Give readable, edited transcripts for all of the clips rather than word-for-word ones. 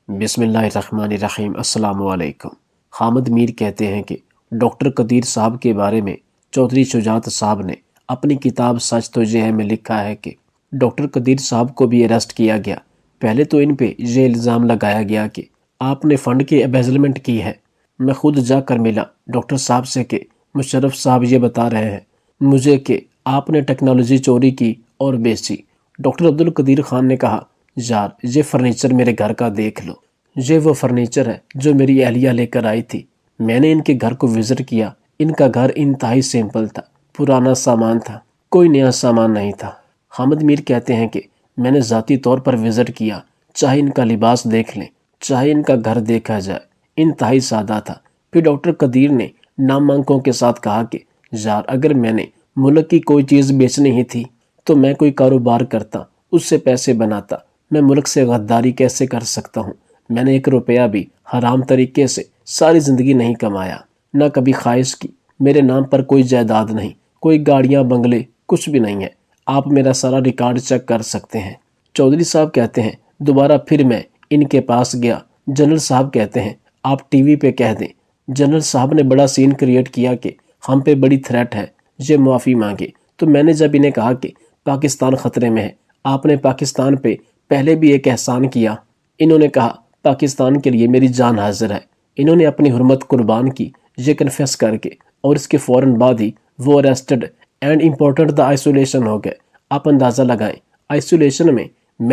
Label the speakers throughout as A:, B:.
A: بسم اللہ الرحمن الرحیم۔ السلام علیکم۔ حامد میر کہتے ہیں کہ ڈاکٹر قدیر صاحب کے بارے میں چودھری شجاعت صاحب نے اپنی کتاب سچ تو یہ ہے میں لکھا ہے کہ ڈاکٹر قدیر صاحب کو بھی اریسٹ کیا گیا۔ پہلے تو ان پہ یہ الزام لگایا گیا کہ آپ نے فنڈ کی ایمبیزلمنٹ کی ہے۔ میں خود جا کر ملا ڈاکٹر صاحب سے کہ مشرف صاحب یہ بتا رہے ہیں مجھے کہ آپ نے ٹیکنالوجی چوری کی اور بیچی۔ ڈاکٹر عبدالقدیر خان نے کہا یار یہ فرنیچر میرے گھر کا دیکھ لو، یہ وہ فرنیچر ہے جو میری اہلیہ لے کر آئی تھی۔ میں نے ان کے گھر کو وزٹ کیا، ان کا گھر انتہائی سمپل تھا، پرانا سامان تھا، کوئی نیا سامان نہیں تھا۔ حامد میر کہتے ہیں کہ میں نے ذاتی طور پر وزٹ کیا، چاہے ان کا لباس دیکھ لیں، چاہے ان کا گھر دیکھا جائے، انتہائی سادہ تھا۔ پھر ڈاکٹر قدیر نے نامانکوں کے ساتھ کہا کہ یار اگر میں نے ملک کی کوئی چیز بیچنی ہی تھی تو میں کوئی کاروبار کرتا، اس سے پیسے بناتا۔ میں ملک سے غداری کیسے کر سکتا ہوں؟ میں نے 1 روپیہ بھی حرام طریقے سے ساری زندگی نہیں کمایا، نہ کبھی خواہش کی۔ میرے نام پر کوئی جائیداد نہیں، کوئی گاڑیاں بنگلے کچھ بھی نہیں ہے۔ آپ میرا سارا ریکارڈ چیک کر سکتے ہیں۔ چودھری صاحب کہتے ہیں دوبارہ پھر میں ان کے پاس گیا۔ جنرل صاحب کہتے ہیں آپ ٹی وی پہ کہہ دیں جنرل صاحب نے بڑا سین کریٹ کیا کہ ہم پہ بڑی تھریٹ ہے، یہ معافی مانگے۔ تو میں نے جب انہیں کہا کہ پاکستان خطرے میں ہے، آپ نے پاکستان پہ پہلے بھی ایک احسان کیا، انہوں نے کہا پاکستان کے لیے میری جان حاضر ہے۔ انہوں نے اپنی حرمت قربان کی یہ کنفیس کر کے، اور اس کے فوراً بعد ہی وہ arrested and important the isolation ہو گئے۔ آپ اندازہ لگائیں آئسولیشن میں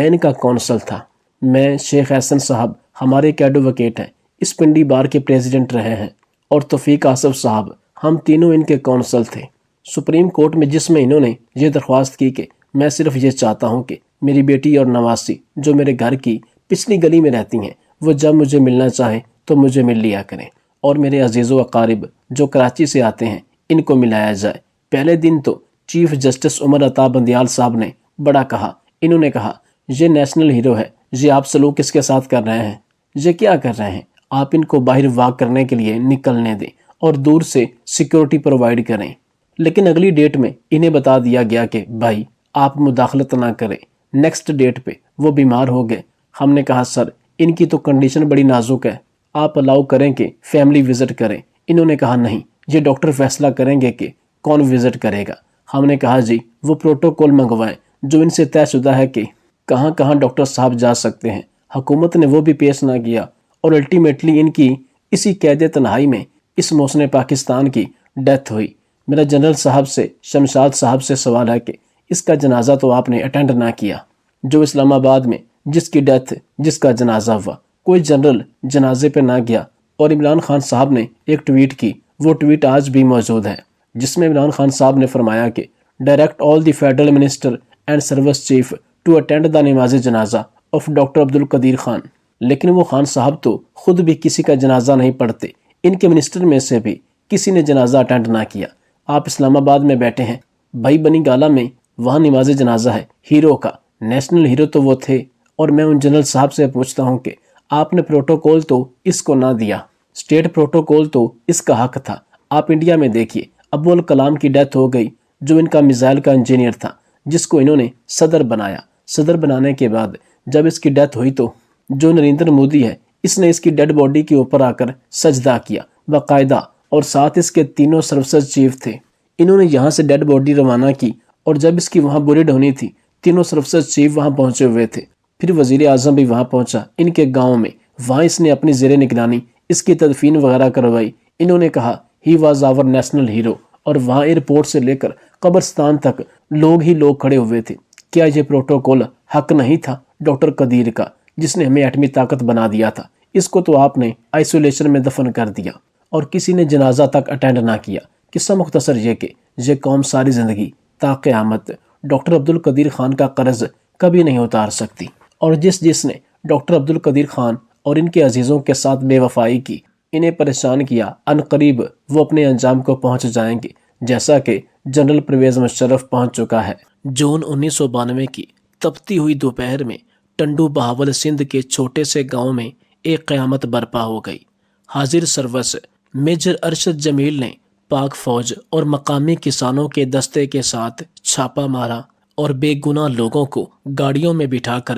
A: ان کا کونسل تھا، میں شیخ احسن صاحب ہمارے ایک ایڈووکیٹ ہیں، اس پنڈی بار کے پریزیڈنٹ رہے ہیں، اور توفیق آصف صاحب، ہم تینوں ان کے کونسل تھے سپریم کورٹ میں، جس میں انہوں نے یہ درخواست کی کہ میں صرف یہ چاہتا ہوں کہ میری بیٹی اور نواسی جو میرے گھر کی پچھلی گلی میں رہتی ہیں وہ جب مجھے ملنا چاہیں تو مجھے مل لیا کریں، اور میرے عزیز و اقارب جو کراچی سے آتے ہیں ان کو ملایا جائے۔ پہلے دن تو چیف جسٹس عمر عطا بندیال صاحب نے بڑا کہا، انہوں نے کہا یہ نیشنل ہیرو ہے، یہ آپ سلوک کس کے ساتھ کر رہے ہیں؟ یہ کیا کر رہے ہیں؟ آپ ان کو باہر واک کرنے کے لیے نکلنے دیں اور دور سے سیکیورٹی پرووائڈ کریں۔ لیکن اگلی ڈیٹ میں انہیں بتا دیا گیا کہ بھائی آپ مداخلت نہ کریں۔ نیکسٹ ڈیٹ پہ وہ بیمار ہو گئے۔ ہم نے کہا سر ان کی تو کنڈیشن بڑی نازک ہے، آپ الاؤ کریں کہ فیملی وزٹ کریں۔ انہوں نے کہا نہیں، یہ ڈاکٹر فیصلہ کریں گے کہ کون وزٹ کرے گا۔ ہم نے کہا جی وہ پروٹوکول منگوائیں جو ان سے طے شدہ ہے کہ کہاں کہاں ڈاکٹر صاحب جا سکتے ہیں۔ حکومت نے وہ بھی پیش نہ کیا، اور الٹیمیٹلی ان کی اسی قید تنہائی میں اس محسن پاکستان کی ڈیتھ ہوئی۔ میرا جنرل صاحب سے، شمشاد صاحب سے سوال ہے کہ اس کا جنازہ تو آپ نے اٹینڈ نہ کیا، جو اسلام آباد میں جس کی ڈیتھ، جس کا جنازہ ہوا، کوئی جنرل جنازے پہ نہ گیا۔ اور عمران خان صاحب نے ایک ٹویٹ کی، وہ ٹویٹ آج بھی موجود ہے، جس میں عمران خان صاحب نے فرمایا کہ direct all the federal minister and service chief to attend the نماز جنازہ آف ڈاکٹر عبدالقدیر خان۔ لیکن وہ خان صاحب تو خود بھی کسی کا جنازہ نہیں پڑھتے، ان کے منسٹر میں سے بھی کسی نے جنازہ اٹینڈ نہ کیا۔ آپ اسلام آباد میں بیٹھے ہیں، بھائی بنی گالا میں، وہاں نماز جنازہ ہے ہیرو کا، نیشنل ہیرو تو وہ تھے۔ اور میں ان جنرل صاحب سے پوچھتا ہوں کہ آپ نے پروٹوکول تو اس کو نہ دیا، اسٹیٹ پروٹوکول تو اس کا حق تھا۔ آپ انڈیا میں دیکھیے ابو الکلام کی ڈیتھ ہو گئی، جو ان کا میزائل کا انجینئر تھا، جس کو انہوں نے صدر بنایا۔ صدر بنانے کے بعد جب اس کی ڈیتھ ہوئی تو جو نریندر مودی ہے اس نے اس کی ڈیڈ باڈی کے اوپر آ کر سجدہ کیا باقاعدہ، اور ساتھ اس کے تینوں سروسز چیف تھے، انہوں نے یہاں سے ڈیڈ باڈی روانہ کی، اور جب اس کی وہاں بریڈ ہونی تھی تینوں سروسز چیف وہاں پہنچے ہوئے تھے۔ پھر وزیر اعظم بھی وہاں پہنچا ان کے گاؤں میں، وہاں اس نے اپنی زیر نگرانی اس کی تدفین وغیرہ کروائی۔ انہوں نے کہا he was our national hero, اور وہاں ایئرپورٹ سے لے کر قبرستان تک لوگ ہی لوگ کھڑے ہوئے تھے۔ کیا یہ پروٹوکول حق نہیں تھا ڈاکٹر قدیر کا، جس نے ہمیں ایٹمی طاقت بنا دیا تھا؟ اس کو تو آپ نے آئسولیشن میں دفن کر دیا، اور کسی نے جنازہ تک اٹینڈ نہ کیا۔ قصہ مختصر یہ کہ یہ قوم ساری زندگی تا قیامت ڈاکٹر عبدالقدیر خان کا قرض کبھی نہیں اتار سکتی، اور جس نے ڈاکٹر عبدالقدیر خان اور ان کے عزیزوں کے ساتھ بے وفائی کی، انہیں پریشان کیا، ان قریب وہ اپنے انجام کو پہنچ جائیں گے، جیسا کہ جنرل پرویز مشرف پہنچ چکا ہے۔ جون 1992 کی تپتی ہوئی دوپہر میں ٹنڈو بہاول سندھ کے چھوٹے سے گاؤں میں ایک قیامت برپا ہو گئی۔ حاضر سروس میجر ارشد جمیل نے پاک فوج اور مقامی کسانوں کے دستے کے ساتھ چھاپا مارا اور بے گناہ لوگوں کو گاڑیوں میں بٹھا کر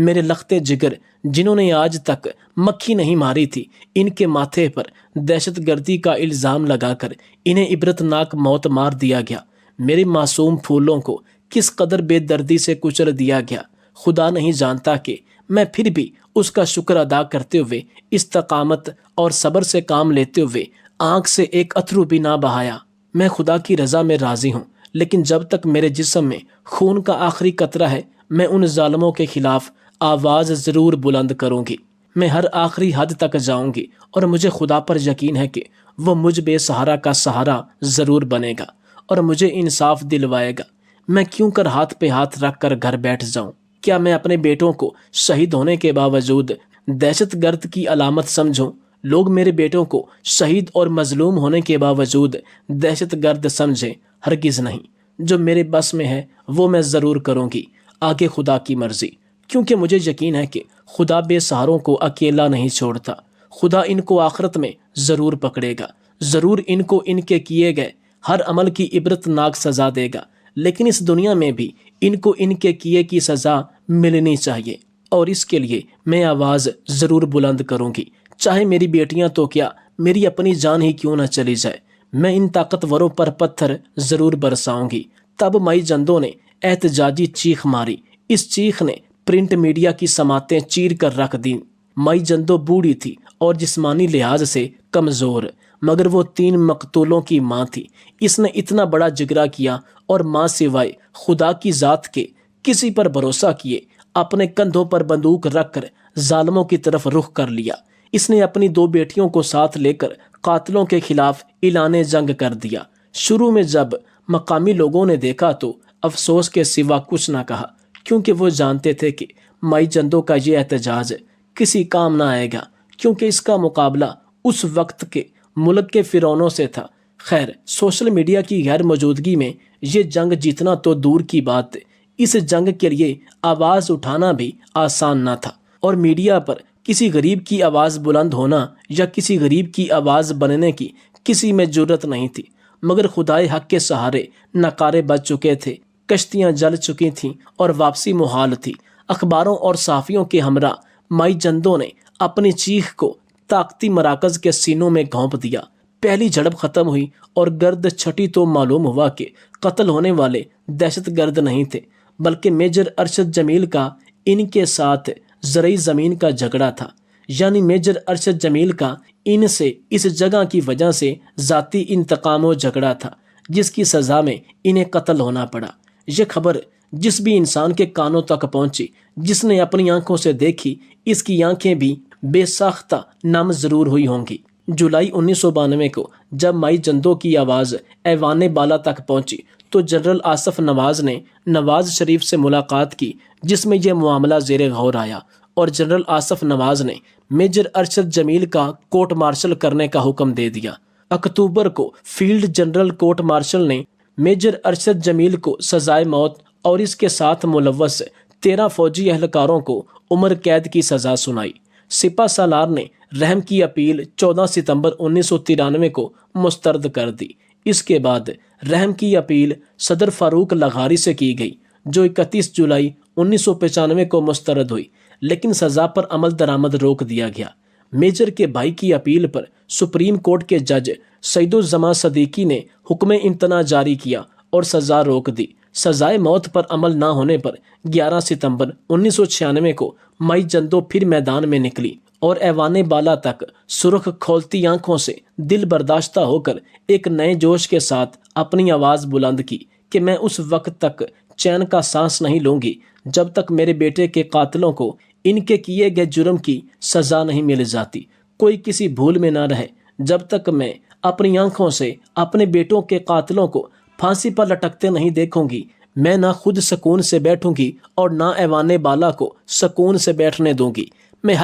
A: میرے لختے جگر جنہوں نے آج تک مکھی نہیں ماری تھی، ان کے ماتھے پر دہشت گردی کا الزام لگا کر انہیں عبرتناک موت مار دیا گیا۔ میرے معصوم پھولوں کو کس قدر بے دردی سے کچل دیا گیا، خدا نہیں جانتا کہ میں پھر بھی اس کا شکر ادا کرتے ہوئے استقامت اور صبر سے کام لیتے ہوئے آنکھ سے ایک اتھرو بھی نہ بہایا۔ میں خدا کی رضا میں راضی ہوں، لیکن جب تک میرے جسم میں خون کا آخری قطرہ ہے میں ان ظالموں کے خلاف آواز ضرور بلند کروں گی۔ میں ہر آخری حد تک جاؤں گی اور مجھے خدا پر یقین ہے کہ وہ مجھ بے سہارا کا سہارا ضرور بنے گا اور مجھے انصاف دلوائے گا۔ میں کیوں کر ہاتھ پہ ہاتھ رکھ کر گھر بیٹھ جاؤں؟ کیا میں اپنے بیٹوں کو شہید ہونے کے باوجود دہشت گرد کی علامت سمجھوں؟ لوگ میرے بیٹوں کو شہید اور مظلوم ہونے کے باوجود دہشت گرد سمجھیں؟ ہرگز نہیں۔ جو میرے بس میں ہے وہ میں ضرور کروں گی، آگے خدا کی مرضی، کیونکہ مجھے یقین ہے کہ خدا بے سہاروں کو اکیلا نہیں چھوڑتا۔ خدا ان کو آخرت میں ضرور پکڑے گا، ضرور ان کو ان کے کیے گئے ہر عمل کی عبرتناک سزا دے گا، لیکن اس دنیا میں بھی ان کو ان کے کیے کی سزا ملنی چاہیے، اور اس کے لیے میں آواز ضرور بلند کروں گی، چاہے میری بیٹیاں تو کیا، میری اپنی جان ہی کیوں نہ چلی جائے۔ میں ان طاقتوروں پر پتھر ضرور برساؤں گی۔ تب مئی جندوں نے احتجاجی چیخ ماری۔ اس چیخ نے پرنٹ میڈیا کی سماعتیں چیر کر رکھ دیں۔ مئی جندو بوڑھی تھی اور جسمانی لحاظ سے کمزور، مگر وہ 3 مقتولوں کی ماں تھی۔ اس نے اتنا بڑا جگرا کیا اور ماں سوائے خدا کی ذات کے کسی پر بھروسہ کیے اپنے کندھوں پر بندوق رکھ کر ظالموں کی طرف رخ کر لیا۔ اس نے اپنی 2 بیٹیوں کو ساتھ لے کر قاتلوں کے خلاف اعلان جنگ کر دیا۔ شروع میں جب مقامی لوگوں نے دیکھا تو افسوس کے سوا کچھ نہ کہا، کیونکہ وہ جانتے تھے کہ مائی جندوں کا یہ احتجاج کسی کام نہ آئے گا، کیونکہ اس کا مقابلہ اس وقت کے ملک کے فرعونوں سے تھا۔ خیر، سوشل میڈیا کی غیر موجودگی میں یہ جنگ جیتنا تو دور کی بات، اس جنگ کے لیے آواز اٹھانا بھی آسان نہ تھا، اور میڈیا پر کسی غریب کی آواز بلند ہونا یا کسی غریب کی آواز بننے کی کسی میں جرت نہیں تھی۔ مگر خدائے حق کے سہارے نقارے بج چکے تھے، کشتیاں جل چکی تھیں اور واپسی محال تھی۔ اخباروں اور صحافیوں کے ہمراہ مائی جندوں نے اپنی چیخ کو طاقتی مراکز کے سینوں میں گھونپ دیا۔ پہلی جھڑپ ختم ہوئی اور گرد چھٹی تو معلوم ہوا کہ قتل ہونے والے دہشت گرد نہیں تھے، بلکہ میجر ارشد جمیل کا ان کے ساتھ زرعی زمین کا جھگڑا تھا، یعنی میجر ارشد جمیل کا ان سے اس جگہ کی وجہ سے ذاتی انتقام و جھگڑا تھا، جس کی سزا میں انہیں قتل ہونا پڑا۔ یہ خبر جس بھی انسان کے کانوں تک پہنچی، جس نے اپنی آنکھوں سے دیکھی، اس کی آنکھیں بھی بے ساختہ نم ضرور ہوئی ہوں گی۔ جولائی 1992 کو جب مائی جندوں کی آواز ایوان بالا تک پہنچی تو جنرل آصف نواز نے نواز شریف سے ملاقات کی، جس میں یہ معاملہ زیر غور آیا، اور جنرل آصف نواز نے میجر ارشد جمیل کا کورٹ مارشل کرنے کا حکم دے دیا۔ اکتوبر کو فیلڈ جنرل کورٹ مارشل نے میجر ارشد جمیل کو سزائے موت اور اس کے ساتھ ملوث 13 فوجی اہلکاروں کو عمر قید کی سزا سنائی۔ سپہ سالار نے رحم کی اپیل 14 ستمبر 1993 کو مسترد کر دی۔ اس کے بعد رحم کی اپیل صدر فاروق لغاری سے کی گئی، جو 31 جولائی 1995 کو مسترد ہوئی، لیکن سزا پر عمل درآمد روک دیا گیا۔ میجر کے بھائی کی اپیل پر سپریم کورٹ کے جج سعید الزماں صدیقی نے حکم امتناع جاری کیا اور سزا روک دی۔ سزائے موت پر عمل نہ ہونے پر 11 ستمبر 1996 کو مائی جندو پھر میدان میں نکلی اور ایوان بالا تک سرخ کھولتی آنکھوں سے دل برداشتہ ہو کر ایک نئے جوش کے ساتھ اپنی آواز بلند کی کہ میں اس وقت تک چین کا سانس نہیں لوں گی جب تک میرے بیٹے کے قاتلوں کو ان کے کیے گئے جرم کی سزا نہیں مل جاتی، کوئی کسی بھول میں نہ رہے۔ جب تک میں اپنی آنکھوں سے اپنے بیٹوں کے قاتلوں کو پھانسی پر لٹکتے نہیں دیکھوں گی، میں نہ خود سکون سے بیٹھوں گی اور نہ ایوان بالا کو سکون سے بیٹھنے دوں گی۔ میں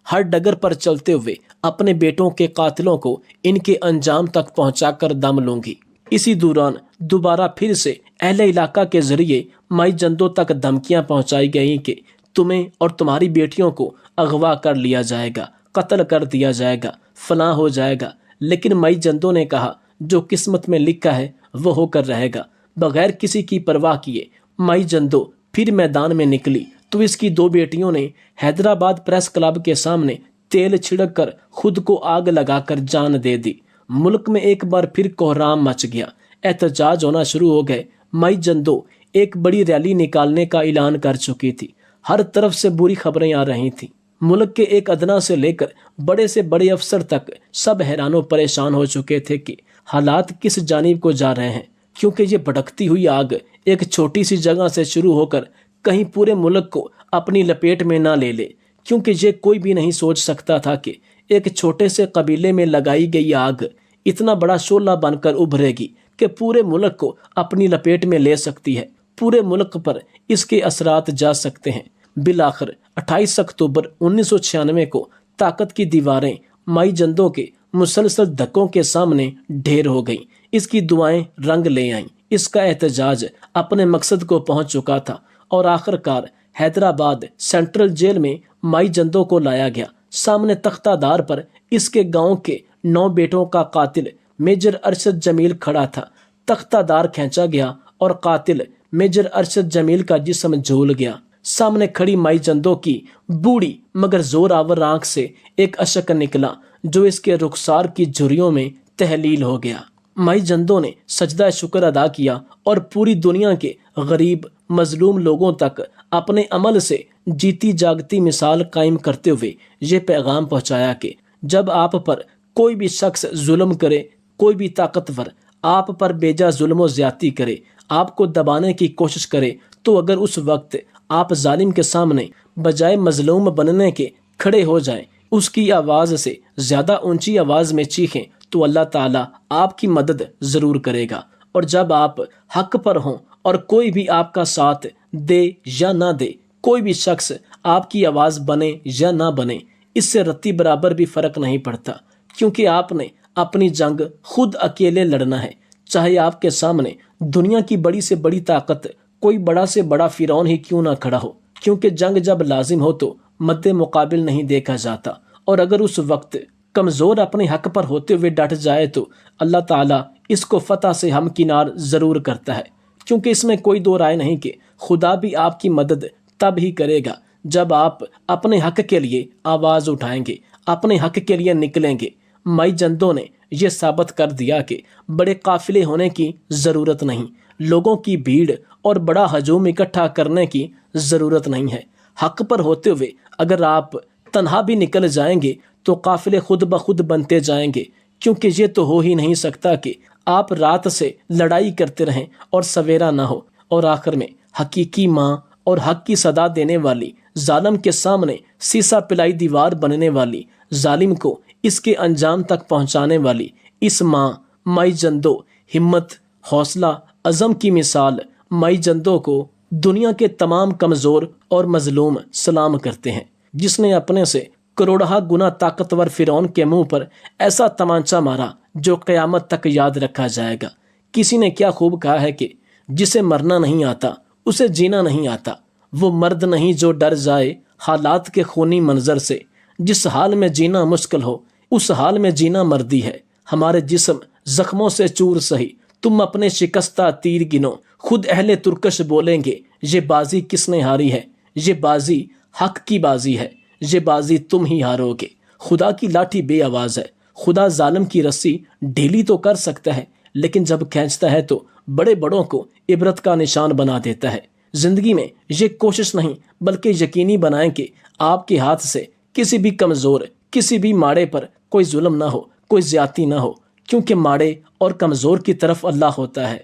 A: ہر ڈگر پر چلتے ہوئے اپنے بیٹوں کے قاتلوں کو ان کے انجام تک پہنچا کر دم لوں گی۔ اسی دوران دوبارہ پھر سے اہل علاقہ کے ذریعے مائی جندوں تک دھمکیاں پہنچائی گئیں کہ تمہیں اور تمہاری بیٹیوں کو اغوا کر لیا جائے گا، قتل کر دیا جائے گا، فلاں ہو جائے گا۔ لیکن مائی جندوں نے کہا جو قسمت میں لکھا ہے وہ ہو کر رہے گا۔ بغیر کسی کی پرواہ کیے مائی جندو پھر میدان میں نکلی تو اس کی 2 بیٹیوں نے حیدرآباد پریس کلب کے سامنے تیل چھڑک کر خود کو آگ لگا کر جان دے دی۔ ملک میں ایک بار پھر کوہرام مچ گیا، احتجاج ہونا شروع ہو گئے۔ مائی جندو ایک بڑی ریلی نکالنے کا اعلان کر چکی تھی۔ ہر طرف سے بری خبریں آ رہی تھیں۔ ملک کے ایک ادنا سے لے کر بڑے سے بڑے افسر تک سب حیران و پریشان ہو چکے تھے کہ حالات کس جانب کو جا رہے ہیں، کیونکہ یہ بھڑکتی ہوئی آگ ایک چھوٹی سی جگہ سے شروع ہو کر کہیں پورے ملک کو اپنی لپیٹ میں نہ لے لے، کیونکہ یہ کوئی بھی نہیں سوچ سکتا تھا کہ ایک چھوٹے سے قبیلے میں لگائی گئی آگ اتنا بڑا شعلہ بن کر ابھرے گی کہ پورے ملک کو اپنی لپیٹ میں لے سکتی ہے، پورے ملک پر اس کے اثرات جا سکتے ہیں۔ بالآخر 28 اکتوبر 1996 کو طاقت کی دیواریں مائی جندو کے مسلسل دھکوں کے سامنے ڈھیر ہو گئیں۔ اس کی دعائیں رنگ لے آئیں، اس کا احتجاج اپنے مقصد کو پہنچ چکا تھا اور آخرکار حیدرآباد سینٹرل جیل میں مائی جندو کو لایا گیا۔ سامنے تختہ دار پر اس کے گاؤں کے 9 بیٹوں کا قاتل میجر ارشد جمیل کھڑا تھا۔ تختہ دار کھینچا گیا اور قاتل میجر ارشد جمیل کا جسم جھول گیا۔ سامنے کھڑی مائی جندو کی بوڑھی مگر زور آور آنکھ سے ایک اشک نکلا جو اس کے رخسار کی جھریوں میں تحلیل ہو گیا۔ مائی جندو نے سجدہ شکر ادا کیا اور پوری دنیا کے غریب مظلوم لوگوں تک اپنے عمل سے جیتی جاگتی مثال قائم کرتے ہوئے یہ پیغام پہنچایا کہ جب آپ پر کوئی بھی شخص ظلم کرے، کوئی بھی طاقتور آپ پر بیجا ظلم و زیادتی کرے، آپ کو دبانے کی کوشش کرے، تو اگر اس وقت آپ ظالم کے سامنے بجائے مظلوم بننے کے کھڑے ہو جائیں، اس کی آواز سے زیادہ اونچی آواز میں چیخیں، تو اللہ تعالیٰ آپ کی مدد ضرور کرے گا۔ اور جب آپ حق پر ہوں اور کوئی بھی آپ کا ساتھ دے یا نہ دے، کوئی بھی شخص آپ کی آواز بنے یا نہ بنے، اس سے رتی برابر بھی فرق نہیں پڑتا، کیونکہ آپ نے اپنی جنگ خود اکیلے لڑنا ہے، چاہے آپ کے سامنے دنیا کی بڑی سے بڑی طاقت، کوئی بڑا سے بڑا فرعون ہی کیوں نہ کھڑا ہو، کیونکہ جنگ جب لازم ہو تو مد مقابل نہیں دیکھا جاتا، اور اگر اس وقت کمزور اپنے حق پر ہوتے ہوئے ڈٹ جائے تو اللہ تعالیٰ اس کو فتح سے ہمکنار ضرور کرتا ہے، کیونکہ اس میں کوئی دو رائے نہیں کہ خدا بھی آپ کی مدد تب ہی کرے گا جب آپ اپنے حق کے لیے آواز اٹھائیں گے، اپنے حق کے لیے نکلیں گے۔ مائی جندو نے یہ ثابت کر دیا کہ بڑے قافلے ہونے کی ضرورت نہیں، لوگوں کی بھیڑ اور بڑا ہجوم اکٹھا کرنے کی ضرورت نہیں ہے۔ حق پر ہوتے ہوئے اگر آپ تنہا بھی نکل جائیں گے تو قافلے خود بخود بنتے جائیں گے، کیونکہ یہ تو ہو ہی نہیں سکتا کہ آپ رات سے لڑائی کرتے رہیں اور سویرا نہ ہو، اور آخر میں حقیقی ماں اور حق کی صدا دینے والی، ظالم کے سامنے سیسا پلائی دیوار بننے والی، ظالم کو اس کے انجام تک پہنچانے والی اس ماں مائی جندو ہمت، حوصلہ، عزم کی مثال مائی جندو کو دنیا کے تمام کمزور اور مظلوم سلام کرتے ہیں، جس نے اپنے سے کروڑہ گنا طاقتور فرعون کے منہ پر ایسا تمانچہ مارا جو قیامت تک یاد رکھا جائے گا۔ کسی نے کیا خوب کہا ہے کہ جسے مرنا نہیں آتا اسے جینا نہیں آتا، وہ مرد نہیں جو ڈر جائے حالات کے خونی منظر سے، جس حال میں جینا مشکل ہو اس حال میں جینا مردی ہے۔ ہمارے جسم زخموں سے چور سہی، تم اپنے شکستہ تیر گنو، خود اہل ترکش بولیں گے یہ بازی کس نے ہاری ہے، یہ بازی حق کی بازی ہے، یہ بازی تم ہی ہارو گے۔ خدا کی لاٹھی بے آواز ہے، خدا ظالم کی رسی ڈھیلی تو کر سکتا ہے، لیکن جب کھینچتا ہے تو بڑے بڑوں کو عبرت کا نشان بنا دیتا ہے۔ زندگی میں یہ کوشش نہیں بلکہ یقینی بنائیں کہ آپ کے ہاتھ سے کسی بھی کمزور، کسی بھی ماڑے پر کوئی ظلم نہ ہو، کوئی زیادتی نہ ہو، کیونکہ ماڑے اور کمزور کی طرف اللہ ہوتا ہے۔